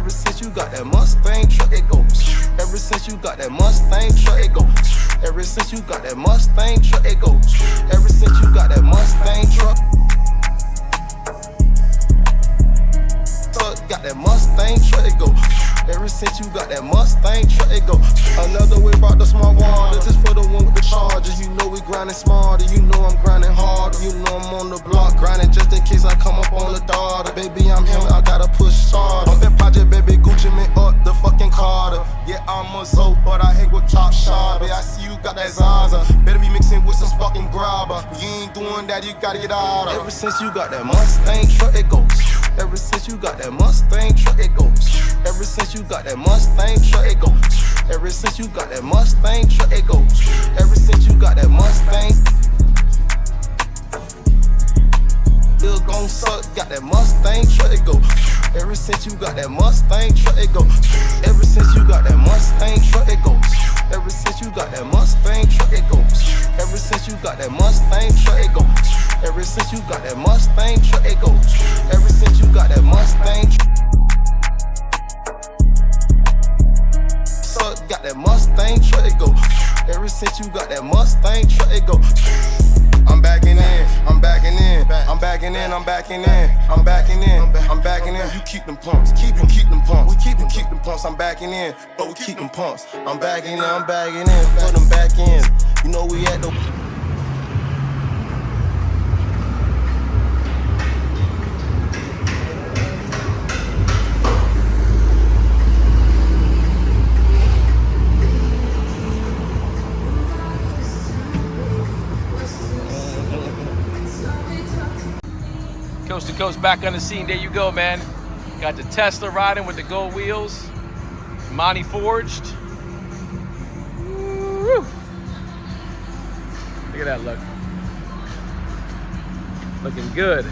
Ever since you got that Mustang truck, it go. Ever since you got that Mustang truck, it go. Ever since you got that Mustang truck, it go. Ever since you got that Mustang truck. Got that Mustang truck, it go. Ever since you got that Mustang truck, it go. Another way brought the smart water. This for the one with the charges. You know we grinding smarter. You know I'm grinding harder. You know I'm on the block grinding just in case I come up on the daughter. Baby, I'm him, I gotta push harder. On that project, baby, Gucci me up the fucking Carter. Yeah, I'm a Zoe, but I hang with top shot. I see you got that Zaza. Better be mixing with some fucking grabber. You ain't doing that, you gotta get out of. Ever since you got that Mustang truck, it go. Ever since you got that Mustang truck, it go. Ever since you got that Mustang truck, it go. Ever since you got that Mustang truck, it go. Ever since you got that Mustang, still gon' suck. Got that Mustang truck, it go. Ever since you got that Mustang truck, it go. Ever since you got that Mustang truck, it go. Ever since you got that Mustang truck, it go. Ever since you got that Mustang truck, it go. Ever since you got that Mustang truck, it go. Ever since you got that Mustang truck, got that Mustang truck, it go. Ever since you got that Mustang truck, it go. I'm backing in, I'm backing in, I'm backing in, I'm backing in, I'm backing in, I'm backing in. You keep them pumps, keep them pumps. We keep them pumps. I'm backing in, but we keep them pumps. I'm backing in, I'm backing in, for them back ends. You know we at the. Coast to coast, back on the scene. There you go, man. Got the Tesla riding with the gold wheels. Monty forged. Woo. Look at that look. Looking good.